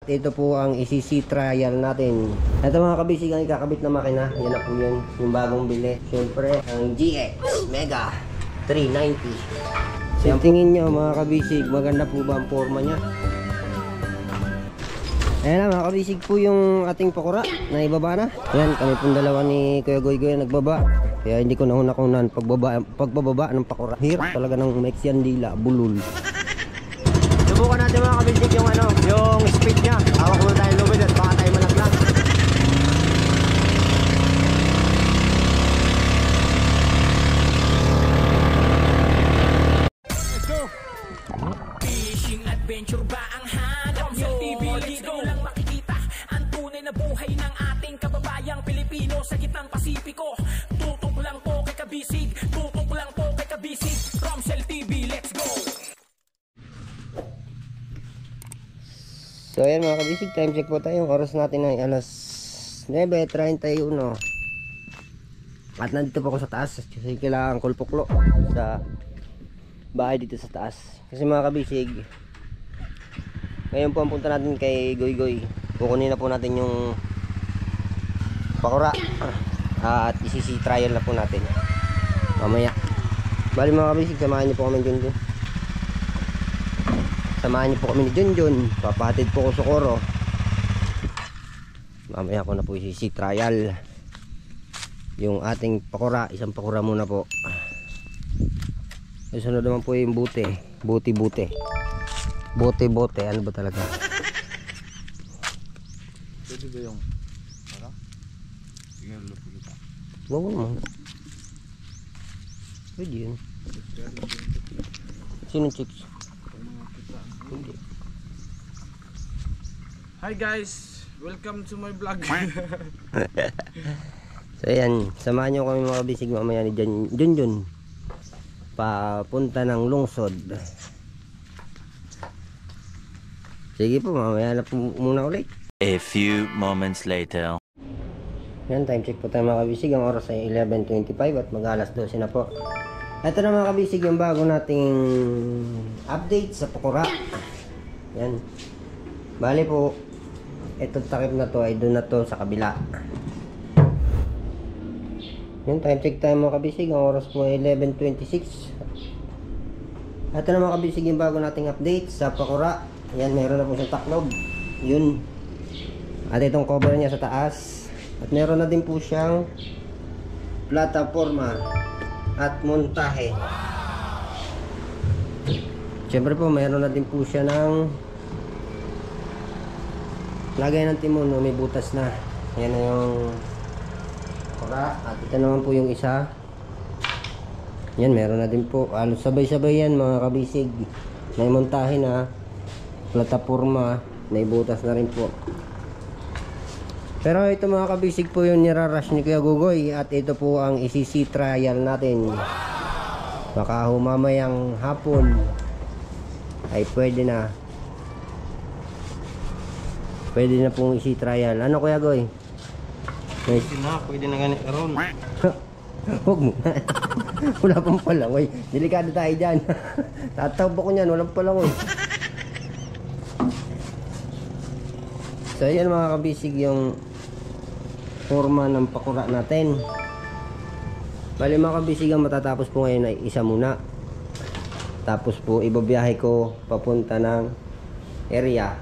ito po ang ECC trial natin. Ito mga kabisig ang ikakabit na makina. Yan na po yun, yung bagong bili. Siyempre, ang GX Mega 390. So, tingin nyo mga kabisig, maganda po ba ang forma nya? Ayan na mga kabisig po yung ating pakura na ibaba na. Ayan, kami pong dalawa ni Kuya Goy-Goy nagbaba. Kaya hindi ko nahunakunan pagbababa ng pakura. Hirap talaga ng Mexian dila, bulul. Subukan natin mga kabisig yung yung speed nya. Hawak mo tayo lubid at baka tayo malaglag. Let's go! Fishing adventure ba ang hanap nyo? Dito lang makikita ang tunay na buhay ng ating kababayang Pilipino sa gitnang Pasipiko. Tutok lang po kay Kabisig, tutok lang po kay Kabisig. Romsel TV, let's go! So ayan mga kabisig, time check po tayo. Yung oras natin ay alas 9:31. At nandito po ako sa taas kasi kailangan kulpuklo sa bahay dito sa taas. Kasi mga kabisig, ngayon po ang punta natin kay Goy-Goy. Kukunin na po natin yung pakura at ECC trial na po natin mamaya. Bali mga kabisig, samahan niyo po kami dyan. Samahan niyo po kami ni Junjun. Papahatid po ko sa Coro. Mamaya ko na po ECC trial yung ating pakura. Isang pakura muna po. Sunod naman po yung bute. Buti-bute. Bote-bote. Ano ba talaga? Pwede ba yung sige, lupo kita. Wag mo. Pwede yun. Sinong chicks? Hindi. Hi guys! Welcome to my vlog. So ayan, samahan nyo kami mga kabisig mamaya ni Junjun papunta ng lungsod. Sige po, mamaya na po muna ulit. A few moments later. Yan, time check po tayo mga kabisig. Ang oras ay 11:25 at mag-alas 12 na po. Ito na mga kabisig yung bago nating update sa pakura. Yan. Bali po, itong takip na to ay doon na to sa kabila. Yan, time check tayo mga kabisig. Ang oras po ay 11:26. Ito na mga kabisig yung bago nating update sa pakura. Yan, meron na po siyang taklob. Yun. At itong cover niya sa taas. At meron na din po siyang plataforma at montahe. Siyempre po, mayroon na din po siya ng lagay ng timon, no? May butas na. Yan na yung pakura. At ito naman po yung isa. Yan, meron na din po. Sabay-sabay yan mga kabisig. May montahe na, plataforma, may butas na rin po. Pero ito mga kabisig po yung nirarush ni Kuya Goy-Goy. At ito po ang ECC trial natin. Baka mamayang hapon ay pwede na. Pwede na pong ECC trial. Ano Kuya Goy? Pwede na ganit karon. Huwag mo. Wala pang palangoy. Delikado tayo dyan. Tatawag ko niyan, walang palangoy. So yan mga kabisig yung forma ng pakura natin. Bali mga kabisig, ang matatapos po ngayon ay isa muna. Tapos po ibabiyahe ko papunta ng area.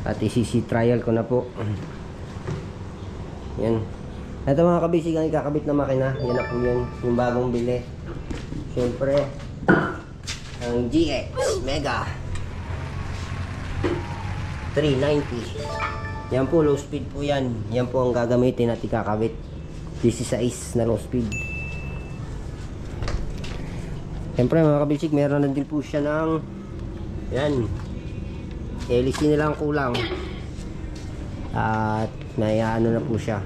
At ECC trial ko na po. Yan. Ito mga kabisig ang ikakabit na makina. Yan na po yun, yung bagong bili. Siyempre, ang GX Mega 390. Yan po, low speed po yan. Yan po ang gagamitin at ikakabit. 16 na low speed. Siyempre mga kabisig, meron na din po siya ng yan, LC na lang kulang. At may ano na po siya.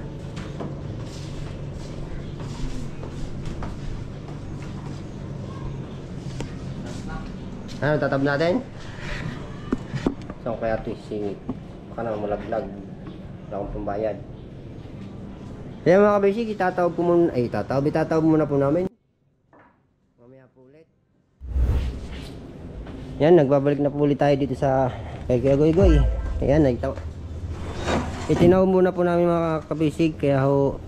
Ano, tatab natin? So kaya ito isingit. Baka naman malaglag. Wala akong pambayad. Kaya mga kabisig, itatawag po muna. Ay, itatawag muna po namin. Mamaya po ulit. Yan, nagbabalik na po ulit tayo dito sa kay Kuya Goy Goy. Ayan, itinaw muna po namin mga kabisig, kaya ho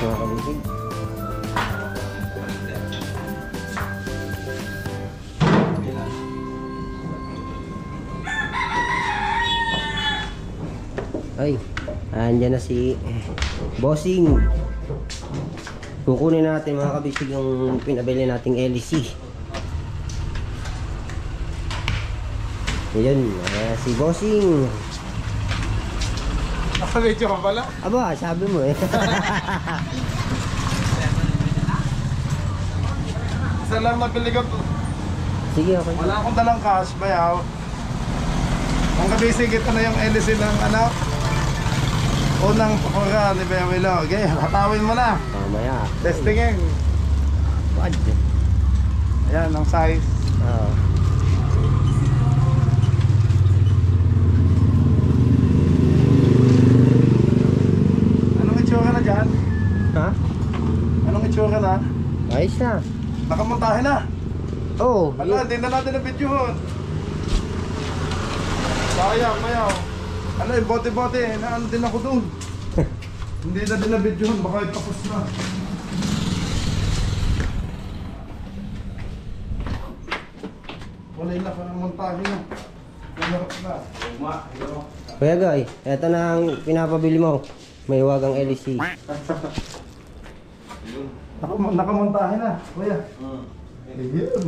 mga kabisig. Ay, andyan na si Bossing. Kukunin natin mga kabisig yung pinabili nating LC. Ayan, si Bossing. Nakalicho ka pala? Aba, sabi mo eh. Isa lang nabili ko to. Sige, okay. Wala akong dalang cash, bayaw. Ang kabisig, ito na yung LC ng ano, unang pakura ni Bayaw Milo. Okay, hatawin mo na. Mamaya. Testingin. What? Ayan, ang size. Oo. Anong itsura na dyan? Ha? Anong itsura na? Ayos na. Nakamontahe na. Oo. Hala, hindi na natin ang videohon. Sayang, Bayaw. Ano yung bote-bote, naan din ako doon. Hindi na din na videohon, baka tapos na. Wala na parang montahe na. Nangarap na. Kuya Guy, eto na ang pinapabili mo. May wagang LEC. Nakamontahe na, kuya. Ayun.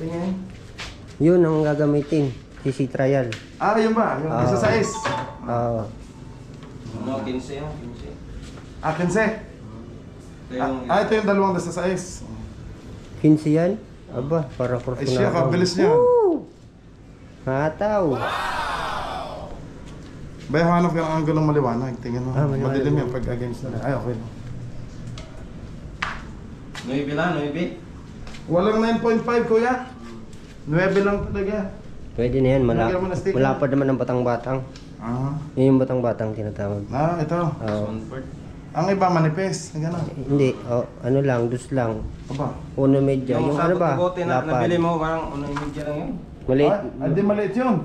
Tingin. Yun ang gagamitin. CC trial. Ah, yun ba? Yung isa sa is. Oo. Ano, 15 yan, 15. Ah, 15. Ito yung dalawang nasa sa is. 15 yan? Aba, para Ay siya, kabilis niya. Hataw. Bay, hanap ka ng angle ng maliwanag. Tingnan mo. Maliwanag. Madilim yan pag against na. Ay, okay lang. 9 lang, 9. Walang 9.5, kuya. 9 lang talaga. Pwede na yan. Lagyan mo na sticker. Malapad naman ng batang-batang. Ah. Yun yung batang-batang tinatawag. Ah, ito. Oo. Ang iba manipis. Gano'n. Hindi. Ano lang, dus lang. Aba. Uno medya. Yung ano ba? bote na Lapad. nabili mo, parang ano yung media lang yun. Maliit. Ay, di maliit yun.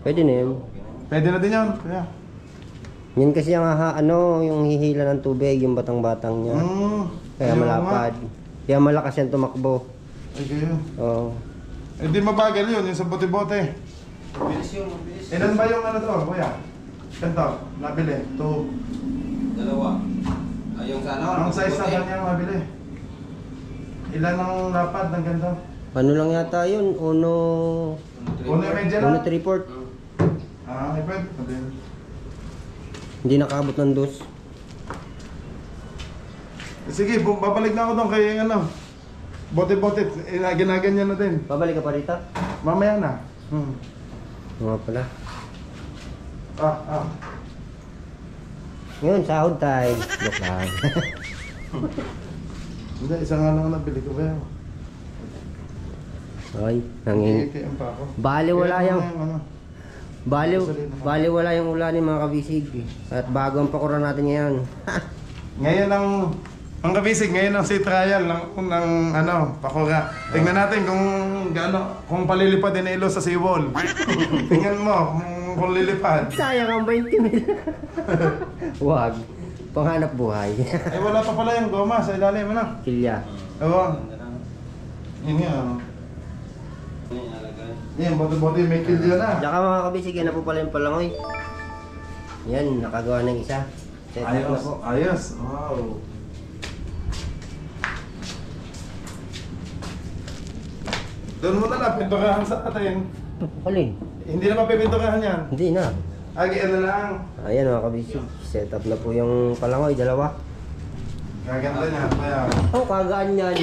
Pwede na yun. Pwede na din yun, kuya. Yan kasi yung yung hihila ng tubig, yung batang-batang niya. Kaya Ayun malapad. Kaya malakas yan tumakbo. Ay, kayo. Oo. Eh, di mabagal yun, yung sa bote-bote. Mabilis yun, mabilis. Ilan ba yung ano to, kuya? Ganito, nabili. 2. Dalawa. Yung sa ano? Ang size na bote. ganyan mabili. Ilan ang lapad ng ganito? Ano lang yata yun? Uno... Una medya Uno lang. 3/4. Ah, may pwede. Pwede. Hindi nakaabot ng dos. Sige, babalik na ako doon kay ano. Bote-bote, ginaganyan na din. Babalik ka pa rito? Mamaya na. Nga pala. Ah. Ngayon, sahod tayo. Joke lang. Hindi, isa nga lang nabili ko ba yun? Ay, nanging... Iikian pa ako. Bali wala Kaya yung... ano, Bali wala yung ulanin mga kabisig. At bago ang pakura natin ngayon. Ngayon ang kabisig, ngayon ang si trial ng ano, pakura. Tingnan natin kung palilipad din ilo sa seawall. Tingnan mo kung lilipad. Sayang ang 20 mil. Wag. Panghanap buhay. Eh wala pa pala yung goma sa ilalim, ano? Kilya. Oo. Yun nga. Yan, bote-bote may kilyo na. Tsaka mga kabisig, yan na po pala yung palangoy. Yan, nakagawa ng isa. Set up na po. Ayos. Wow. Doon mo na lang, pinturahan sa atin. Alin? Hindi na mapipinturahan yan. Hindi na. Agi, ano lang. Ayan mga kabisig, set up na po yung palangoy, dalawa. Gaganda niya, kaya. Oh, kagaan yan.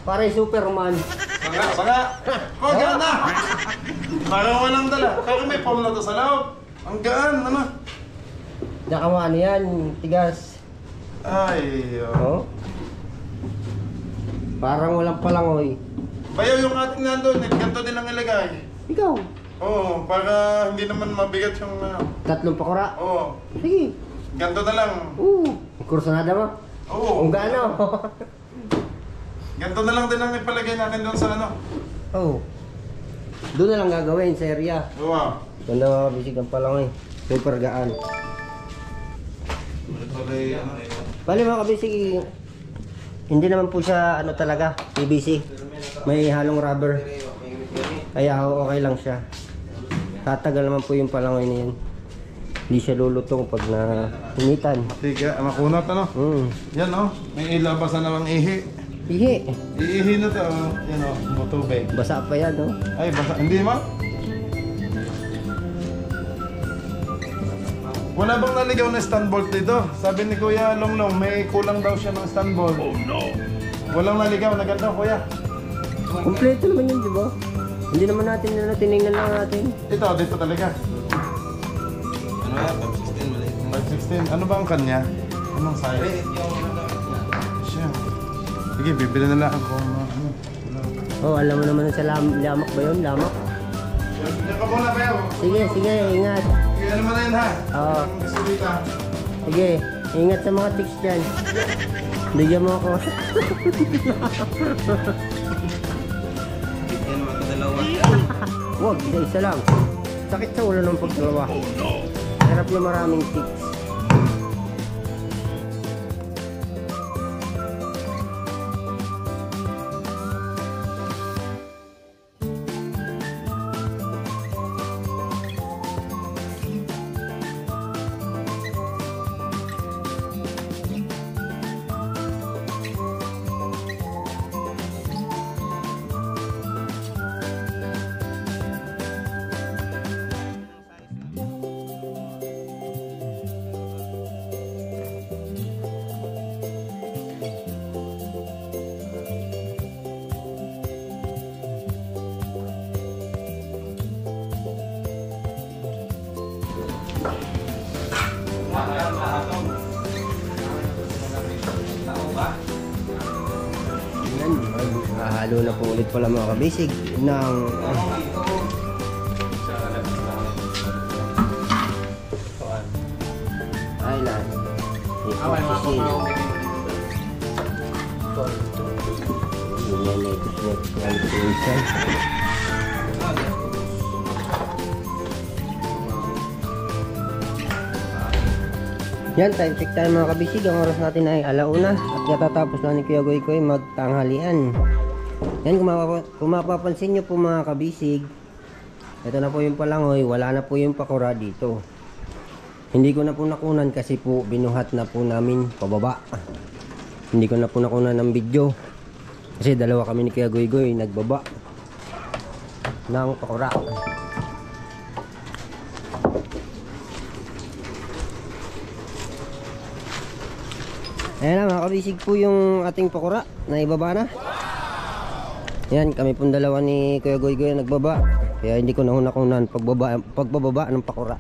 Pare Superman. Baga! Oh, gaan na! Parang walang dala. Pero may foam na to sa loob. Ang gaan, ano? Tsaka ano yan, tigas. Ay, Oh. Parang walang palangoy. Bayaw yung ating nandun, ganito din ang ilagay. Ikaw, Oo, para hindi naman mabigat yung... tatlong pakura. Oo, Sige. ganito na lang. Kursunada mo? Oo. Kung gaano? Ganito na lang din ang ipalagay natin doon sa ano. Oh. Doon na lang gagawin sa area. Oo. Ganda mga kabisig ang palangoy. Super gaan. Bali mga kabisig, hindi naman po siya ano talaga, PVC. May halong rubber. Kaya okay lang siya. Tatagal naman po yung palangoy na yun. Hindi siya lulutong pag nainitan. Sige, makunat ano. Yan oh, may ilabasan na lang ihi. Ihi. Iihi na to, yan oh, tubig. Basa pa yan, no? Ay, basta, hindi mo? Wala bang naligaw na stand bolt dito? Sabi ni Kuya Longlong, may kulang daw siya ng stand bolt. Oh no! Walang naligaw na ganito, Kuya. Kompleto naman yun, di ba? Hindi naman natin tinignan lang natin. Ito, dito talaga. Ano yan, 516 maliit. 516. Ano ba ang kanya? Anong size? Siya. Sige, bibili na lang ako. Ano? Oh, alam mo naman sa lamak ba yun? Lamak? Diyan ka muna, Bayaw. Sige, sige, ingat. Sige, ano mo na yun, ha? Oo. Ang gasolita. Sige, ingat sa mga tics dyan. Bigyan mo ako. Yan, mga dalawa. Huwag, isa lang. Sakit sa ulo ng pagdalawa. Harap yung maraming tics. Halo na po ulit pala mga kabisig ng Thailand. Sisil. Yan na ito siya. Yan, time check tayo mga kabisig. Ang oras natin ay 1:00 at natatapos na ni Kuya Goy Goy magtanghalian. Yan, kung mapapansin nyo po mga kabisig, ito na po yung palangoy, wala na po yung pakura dito. Hindi ko na po nakunan kasi po binuhat na po namin pababa. Hindi ko na po nakunan ng video kasi dalawa kami ni Kuya Goy Goy nagbaba ng pakura. Ayan na mga kabisig po yung ating pakura na ibaba na. Yan, kami pong dalawa ni Kuya Goy Goy nagbaba. Kaya hindi ko nakunan pagbababa ng pakura.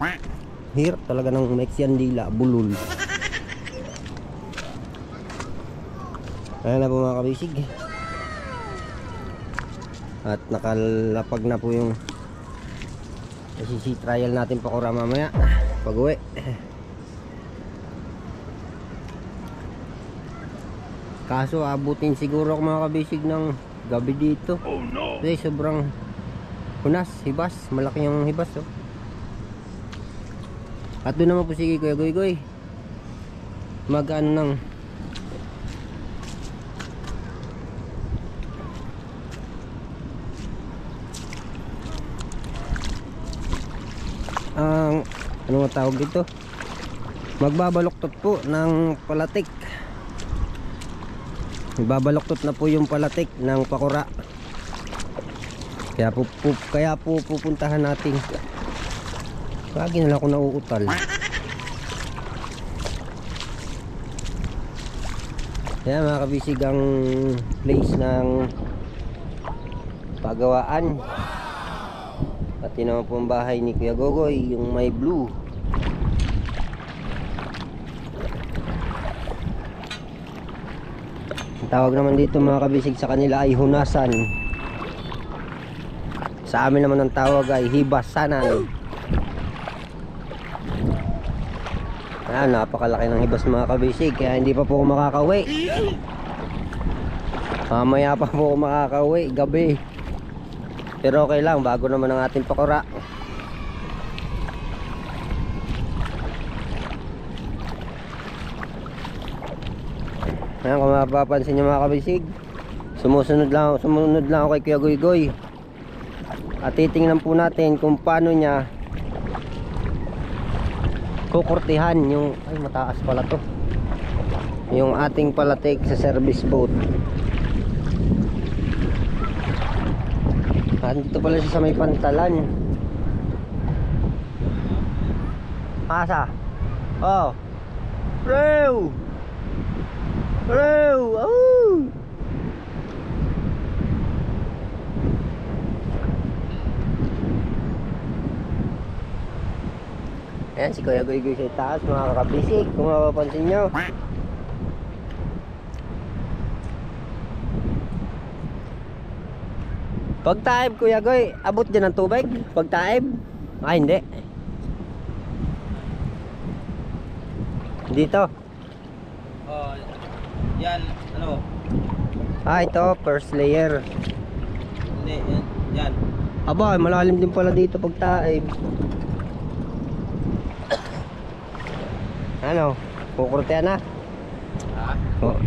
Hirap talaga ng Mexian dila, bulul. Ayan na po mga kabisig. At nakalapag na po yung trial natin pakura mamaya pag uwi. Kaso abutin siguro ako mga kabisig ng gabi dito. Oh no! Kasi sobrang hunas, hibas. Malaki yung hibas oh. At doon naman po sige Kuya Goy Goy mag-ano ng ano nga tawag dito? Magbabaluktot po ng palatik. Ibabaluktot na po yung palatik ng pakura. Kaya po pupuntahan natin. Lagi na lang ako nauutal. Kaya mga kabisig ang place ng pagawaan. Pati naman po ang bahay ni Kuya Gogoy, yung may blue. Tawag naman dito mga kabisig sa kanila ay hunasan. Sa amin naman ang tawag ay hibasanan. Ayan, napakalaki ng hibas mga kabisig. Kaya hindi pa po ako makakauwi. Mamaya pa po ako makakauwi, gabi. Pero okay lang, bago naman ang ating pakura. Ayan, kung mapapansin nyo mga kabisig, sumunod lang ako kay Kuya Goy Goy. At titingnan po natin kung paano niya kukurtihan yung, ay mataas pala to, yung ating palatik sa service boat. Dito pala siya sa may pantalan. Asa? Oh, Rew! Rew! Oh! Ayan, si Kuya Goy Goy sa taas mga kabisig, kung mapapansin nyo. Pagtaib Kuya Goy, abot dyan ang tubig? Pagtaib? Ay hindi. Dito. Oh, yan, ano? Ito, first layer. Hindi, yan. Aba, malalim din pala dito pagtaib. Ano? Kukurtehan na? Ha? Oh.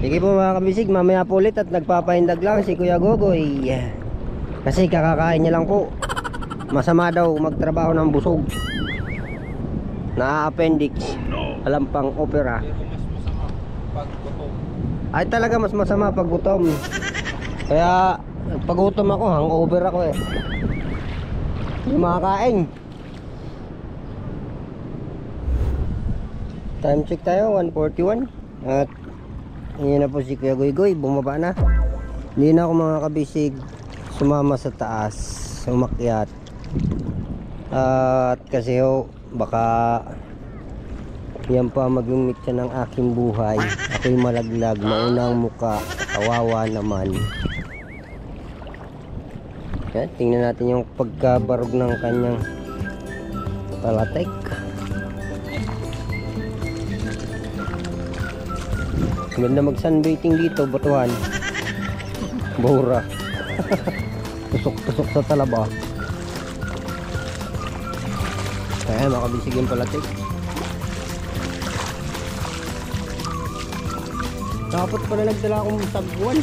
Sige po mga kabisig, mamaya po ulit at nagpapahindag lang si Kuya Gogoy. Kasi kakakain niya lang po. Masama daw magtrabaho ng busog. Na-appendix. Alam pang opera. Pero mas masama pag gutom. Ay talaga mas masama pag gutom. Kaya pag gutom ako, hangover ako eh. Hindi makakain. Time check tayo, 1:41. At yun na po si Kuya Goy Goy, bumaba na. Hindi na ako mga kabisig sumama sa taas, umakyat. At kasi baka Yan pa magmimiksa ng aking buhay. Ako'y malaglag, maunang muka, kawawa naman. Yan, tingnan natin yung pagkabarog ng kanyang palatek. Ganda mag-sunbathing dito, batuhan. Bura. Tusok-tusok sa talaba. Kaya makabisig yung palatek. Dapat pala nagdala akong sagwan.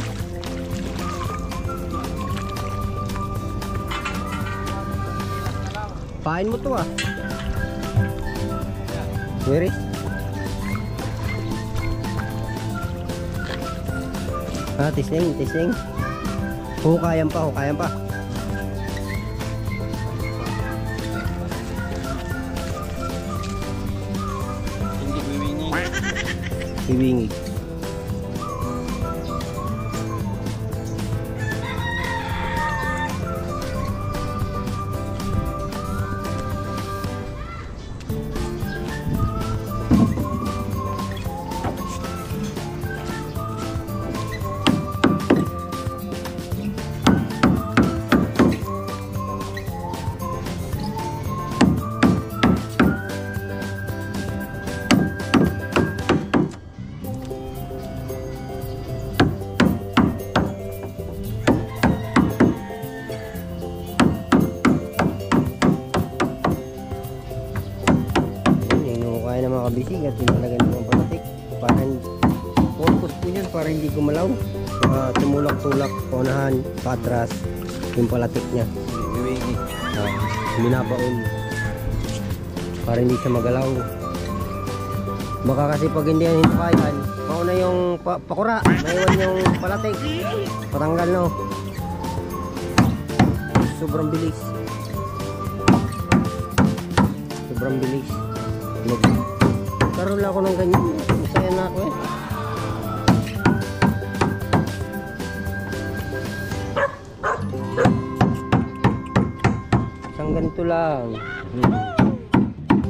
Pain mo to ah. Where is? Ah, tising, tising. Hukayan pa, hukayan pa. Hindi wiwinging. Iwingig. Bisig at tinalagan ng palatik para purpose po yan para hindi gumalaw, tumulak-tulak paunahan, patras yung palatik niya, Wiwinging. binabaon para hindi siya magalaw. Baka kasi pag hindi yan hinukayan, mauna yung pakura, maiwan yung palatik, patanggal no. Sobrang bilis, sobrang bilis. Karoon lang ako ng ganyan. Masaya na ako eh. Isang ganito lang.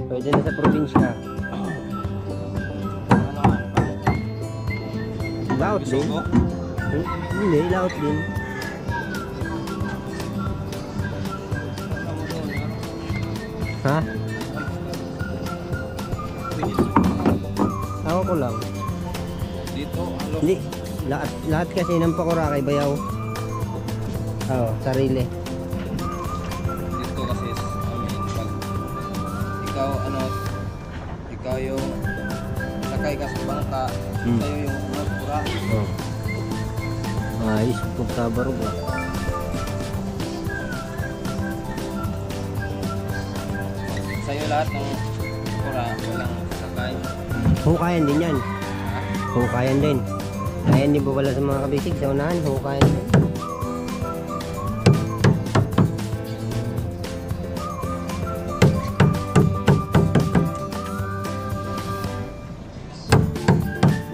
Pwede na sa probinsya. Laot din. Sugo? Hindi, laot din. Ha? Ako ko lang. Dito, alo. Hindi, lahat kasi ng pakura kay bayaw. Oo, sarili. Dito kasi, pag ikaw, ikaw yung sakay ka sa bangka, tayo yung pura. Oh. Ayos, pagkabarog ah. Sa'yo lahat ng pura, walang sakay. Hukayan din yan. Hukayan din. Ayan din po pala sa mga kabisig sa unahan. Hukayan din.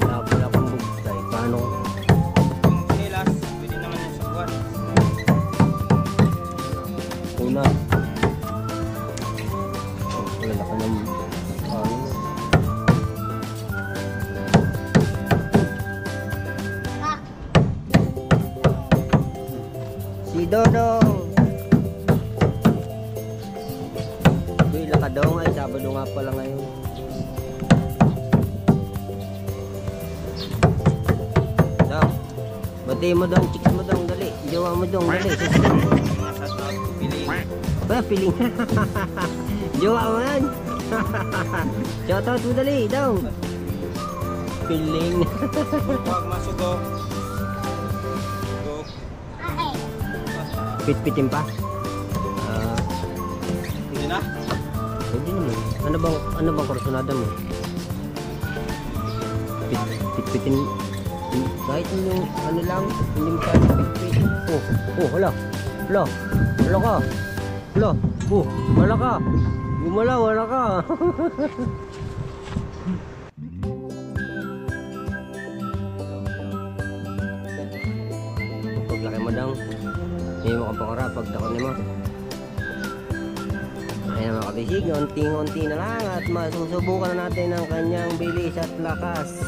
Wala pang bugsay. Paano? Nilas, pwede naman yung sagwan. Una. Wala ka ng ano. Si Dodong. Uy, lakadong ay Sabado nga pala ngayon. Dong, bati mo dong, chicks mo dong, dali. Jowa mo dong, dali. Nasa south, piling. Ba, piling. Jowa mo yan. Shoutout mo dali, dong. Piling. Huwag masugo. Sugo. Pit-pitin pa. Hindi na? Pwede naman. Ano bang kursunada mo? Pit-pitin. Kahit yung ano lang, hindi mo tayo pit-pit. Hala. Hala. Hala ka. Hala. Hala ka. Gumalaw, hala ka. Paglaki mo daw, hindi mo kang pakara pag dakon mo. Ayan mga kabisig, unti-unti na lang at masusubukan na natin ang kanyang bilis at lakas.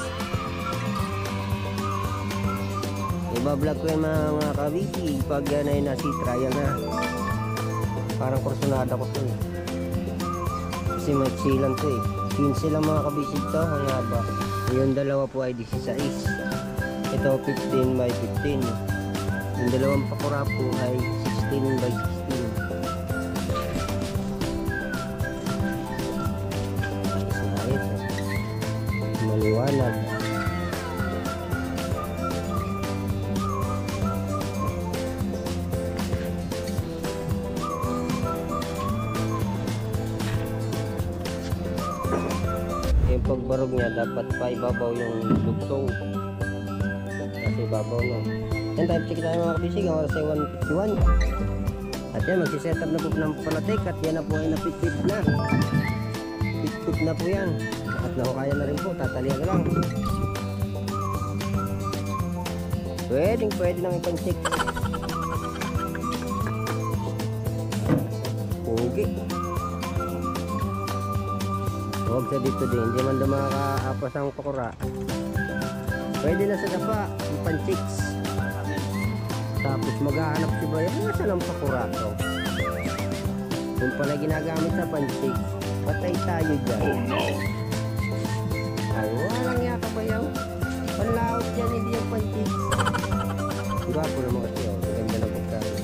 Ibablog ko yung mga kabisig pag yan ay nasi trial na. Parang kursunada ko to eh. Kasi may silang to eh. 15 lang mga kabisig to, ang haba. Yung dalawa po ay 16. Ito 15 by 15. Yung dalawang pakura po ay 16 by 16. Maliwanag. Yung pagbarog niya dapat pa ibabaw yung dugtong. Kasi ibabaw no. Yan, time check tayo mga kabisig. Ang oras ay 1:51. At yan, magsiset up na po ng palatik. At yan na po ay napit-pit na. Pit-pit na po yan. At nahukaya na rin po. Tatalihan na lang. Pwede nang ipan-check. Pugi. Huwag sa dito din. Hindi man daw makakaapas ang pakura. Pwede na sa dapa. Ipan-chicks. Tapos maghahanap si Bayan. Nasaan ang pakura to? Kung pala ginagamit sa pan-chicks, patay tayo dyan. Oh no! Ay, walang yaka Bayaw. Panlaot yan, hindi yung pan-chicks. Gwapo naman kasi oh. Ganda ng pagkain.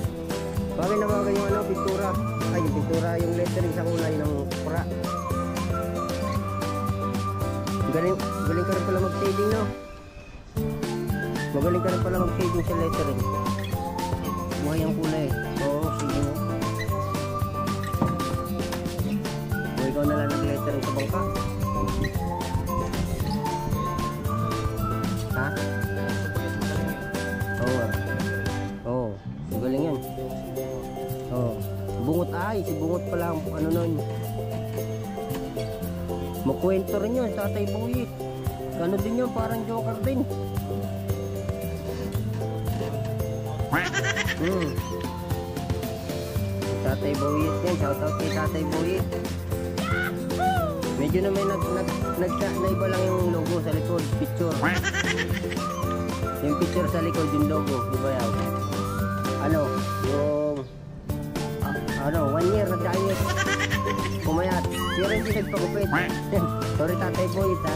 Bagay na bagay yung ano, pintura. Ay, yung pintura, yung lettering sa kulay ng pakura. Galing ka rin pala mag-shading, no? Magaling ka rin pala mag-shading sa lettering. Mga yung kulay. Oo, sige mo. O ikaw na lang nag-lettering sa bangka. Ha? Oo nga. Oo, magaling yan. Oo. Bungot ay, si bungot pala ang ano nun. Makwento rin yun, Tatay Buyit. Gano din yun, parang Joker din. Tatay Buyit yan, shoutout kay Tatay Buyit. Medyo na may naiba lang yung logo sa likod, picture. Yung picture sa likod, yung logo, di ba yan? Ano, yung 1 year na diet. Pumayat. Pero hindi nagpagupit. Sorry Tatay Buyit ha.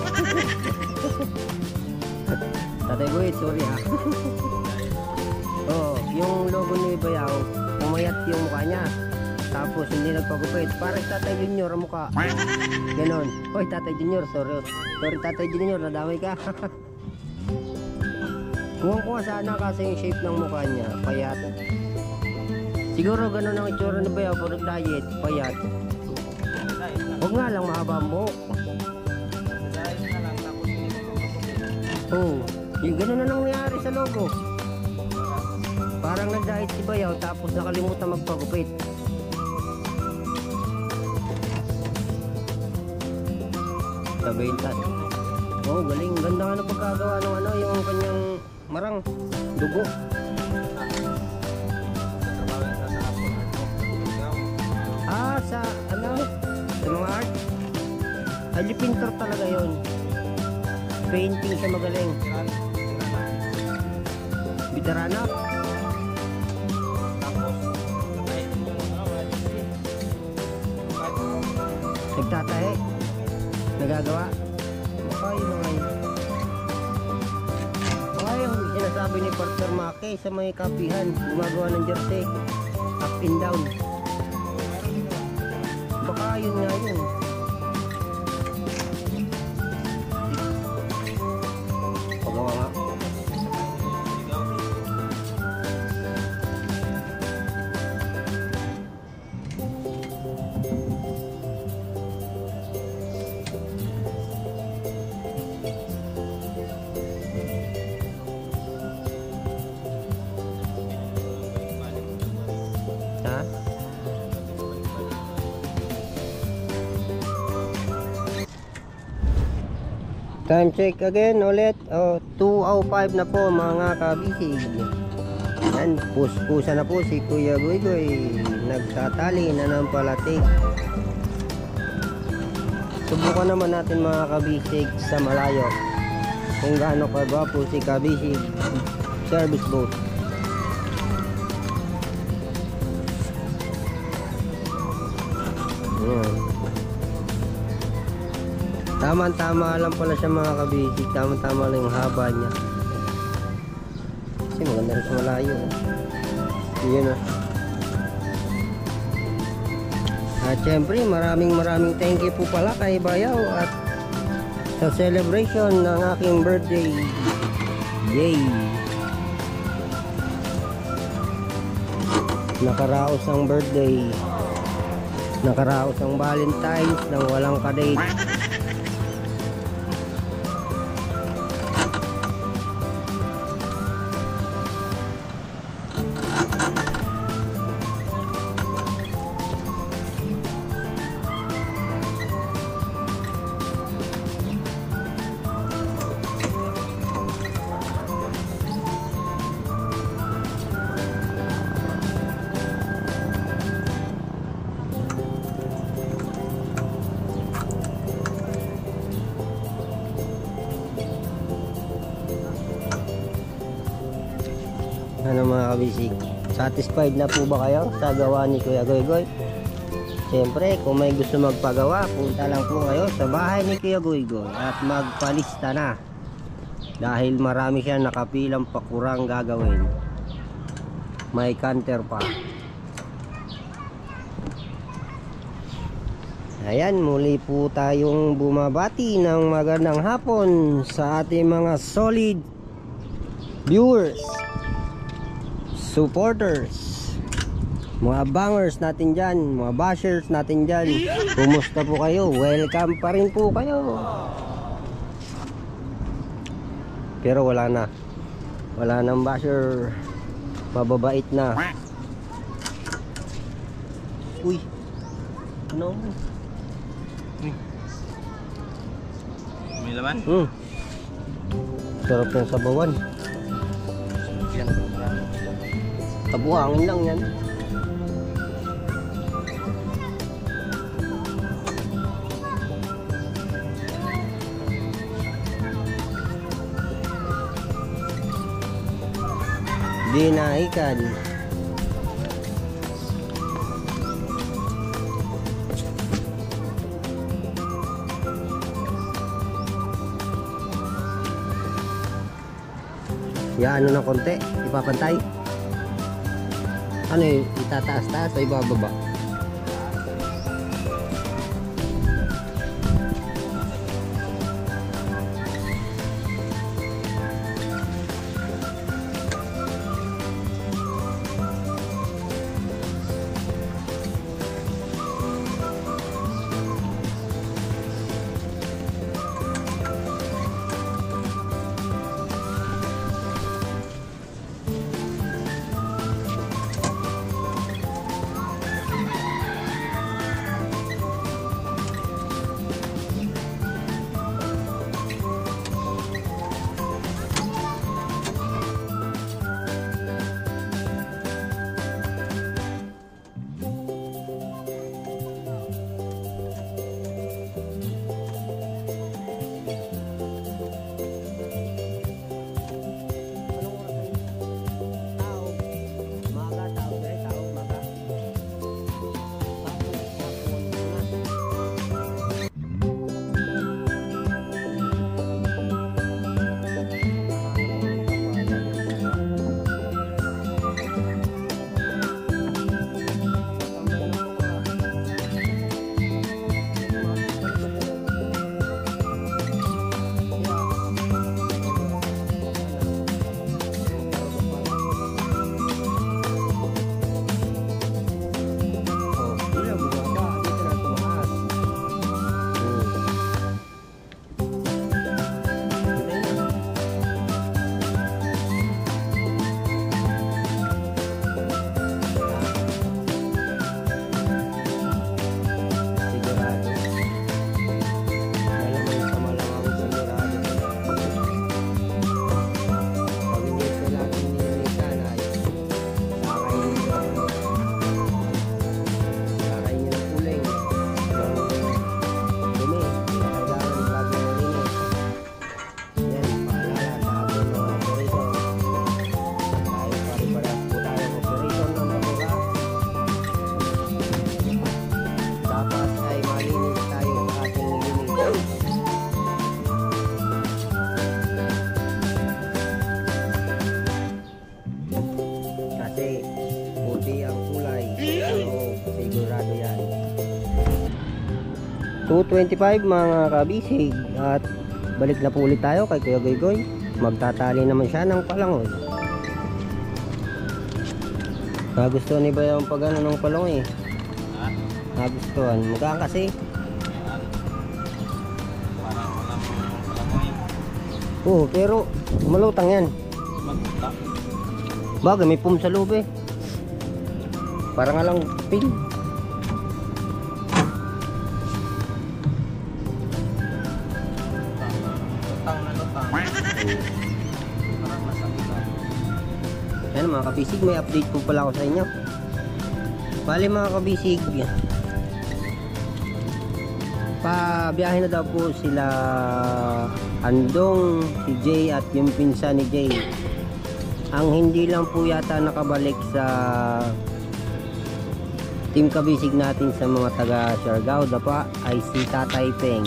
Tatay Buyit, sorry ha. Oh, yung logo ni Bayaw, pumayat yung mukha niya. Tapos hindi nagpagupit. Parang Tatay Junior ang mukha. Ganon. Hoy Tatay Junior, sorry. Sorry Tatay Junior, nadamay ka. Kuha sana kasi yung shape ng mukha niya, payat. Siguro ganon ang itsura ni Bayaw pag nag-diet, payat. Huwag nga lang mahaba ang buhok. Oo. Yung gano'n na nangyari sa logo. Parang nag-diet si Bayaw tapos nakalimutan magpagupit. Sabihin ta. Oo, galing. Ganda nga na pagkagawa ng ano, yung kanyang marang dugo. Ah, sa ano? Sa mga art? Ay, pintor talaga yon. Painting siya magaling. Veterano? Nagtatahe? Nagagawa? Baka yun naman. Baka yung sinasabi ni Partner Maki sa may kapihan, gumagawa ng jersey, up and down. Baka yun nga yun. Pagawa nga. Ha? Time check again ulit. 2:05 na po mga kabisig. Yan, pusa na po si Kuya Goygoy. Nagtatali na ng palatik. Subukan naman natin mga kabisig sa malayo kung gaano kagwapo si kabisig service boat. Ayan. Tama-tama lang pala siya mga kabisig. Tama-tama lang yung haba niya. Kasi maganda rin sa malayo. Yun na. At syempre maraming thank you po pala kay Bayaw at sa celebration ng aking birthday. Yay! Nakaraos ang birthday. Nakaraos ang Valentine's nang walang kadate. Ano mga kabisig, satisfied na po ba kayo sa gawa ni Kuya Goygoy? Siyempre, kung may gusto magpagawa, punta lang po kayo sa bahay ni Kuya Goygoy at magpalista na. Dahil marami siya nakapilang pakurang gagawin. May counter pa. Ayan, muli po tayong bumabati ng magandang hapon sa ating mga solid viewers, supporters, mga bangers natin dyan, mga bashers natin dyan. Kumusta po kayo? Welcome pa rin po kayo. Pero wala nang basher. Mababait na. Uy, ano? May laman? Sarap ng sabawan. Yan. Tabuhangin lang yan. Dinaikan. Yan, ano ng konti, ipapantay. Ano yung itataas-taas o ibababa? 2:25 mga kabisig. At balik na po ulit tayo kay Kuya Goygoy. Magtatali naman siya ng palangoy. Nagustuhan ni ba yung pag-ano ng palangoy? Ha? Nagustuhan. Magkaan kasi? Parang walang palamoy. Oo, pero malutang yan. Magta. Bagay, may pum sa loob eh. Para nga lang pin. Lutang na lutang. Parang masakit. Yan mga kabisig, may update po pala ako sa inyo. Bali mga kabisig, pabiyahe na daw po sila Andong, si Jay at yung pinsan ni Jay. Ang hindi lang po yata nakabalik sa team kabisig natin sa mga taga Siargao Dapa ay si Tatay Peng.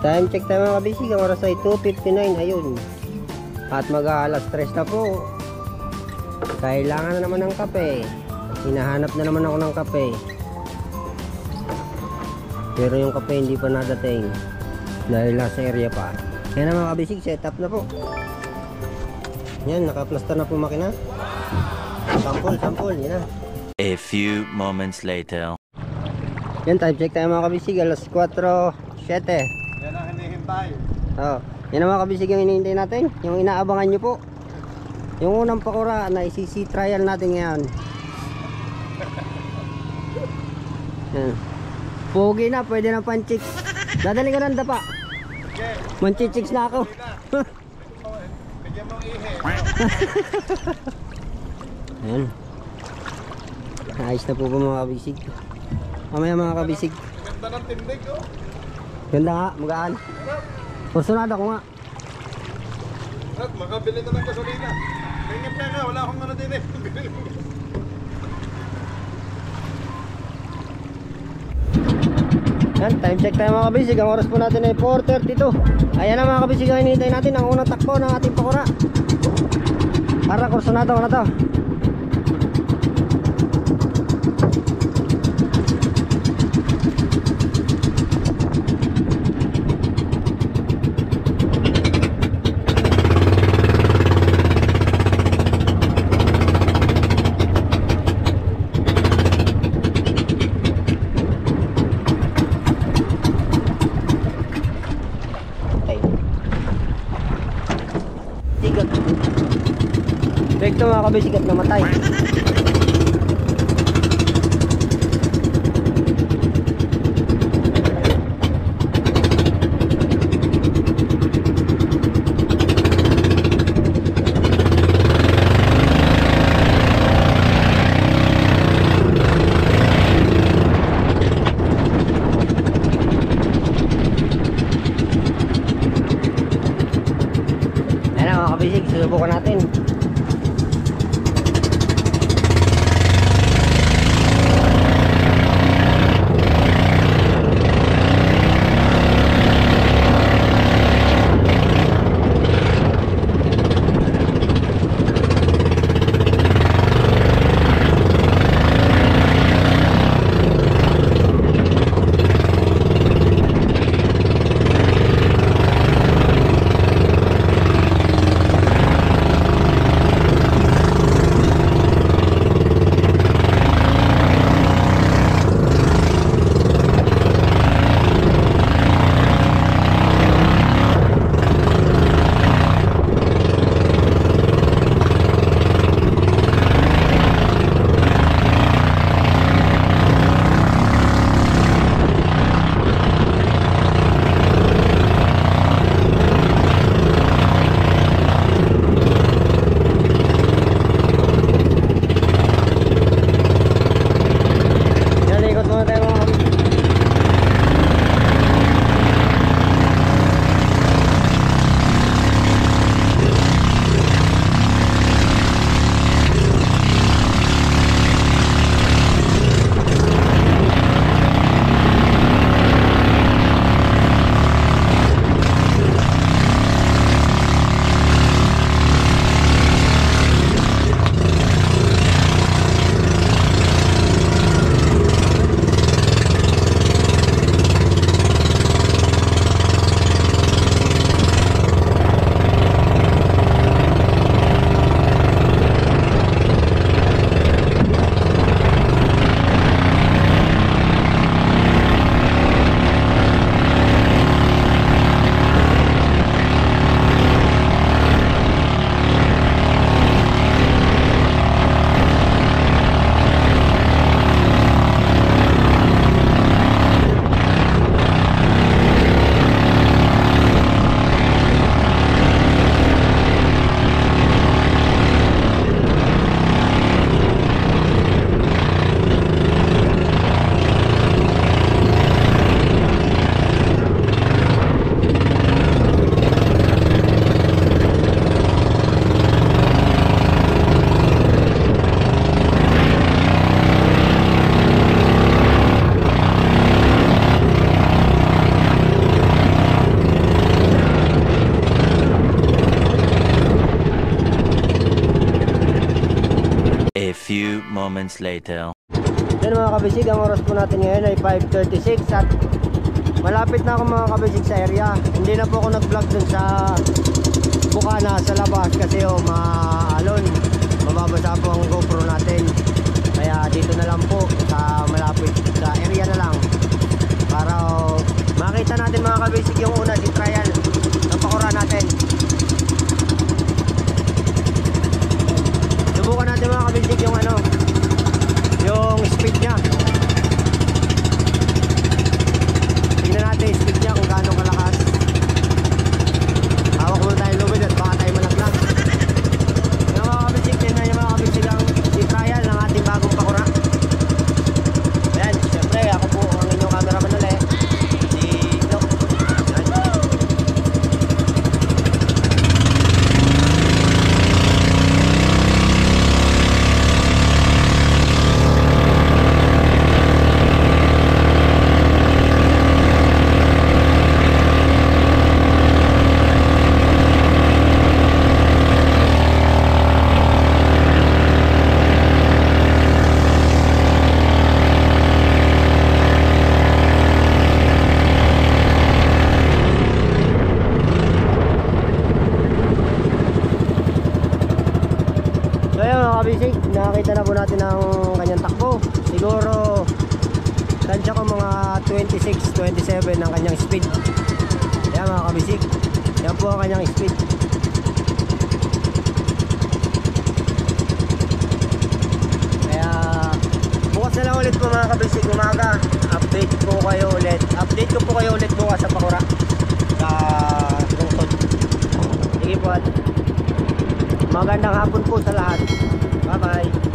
Time check tayo mga kabisig, ang oras ay 2:59. Ayun, at mag-aalas 3 na po. Kailangan na naman ng kape. Hinahanap na naman ako ng kape, pero yung kape hindi pa nadating dahil nasa area pa. Yan na mga kabisig, setup na po. Yan, naka-plaster na po makina. Sample, yan na. A few moments later. Yan, time check tayo mga kabisig, alas 4:07. Yan ang hinihintay. Oh, yan ang mga kabisig yung hinihintay natin, yung inaabangan nyo po. Yung unang pakura na isisi trial natin ngayon. Yan. Pogi na, pwede na panchicks. Dadali ko ng dapa. Manchichicks na ako. Bigyan mong ihe. Ayan. Ayos na po ba mga kabisig? Mamaya mga kabisig. Ganda ng tindig oh. Ganda nga, magaan. Porsunada ko nga. At makabili na ng gasolina. Tingin pa nga, wala akong ano din eh. Yan, time check tayo mga kabisig. Ang oras po natin ay 4:32. Ayan na mga kabisig ang hinihintay natin. Ang unang takbo ng ating pakura. Para kursunado na to. Ito mga kabisig at namatay. Ayan na mga kabisig, susubukan natin. moments later. Yan mga kabisig, ang oras po natin ngayon ay 5:36 at malapit na ako mga kabisig sa area. Hindi na po ako nag-vlog dun sa bukana sa labas kasi maalon, mababasa po ang GoPro natin. Kaya dito na lang po sa malapit sa area na lang para makita natin mga kabisig yung una, si trial ng pakura natin. Subukan natin mga kabisig yung yung speed niya. Tingnan natin yung speed niya kung gaano kalakas. Hawak muna tayo lubid at baka tayo malaglag. Yung mga kabisig, tingnan yung mga kabisig ang i-trial ng ating bagong pakura. Ayan, syempre ako po ang inyong cameraman ulit, si Doc. Ayan. So yun mga kabisig, nakakita na po natin ang kanyang takbo. Siguro tansya ko mga 26-27 ang kanyang speed. Yan mga kabisig, yan po ang kanyang speed. Kaya bukas na lang ulit po mga kabisig, umaga. Update ko kayo ulit. Update ko po kayo ulit bukas sa pakura sa lungsod. Sige po at magandang hapon po sa lahat. Bye bye.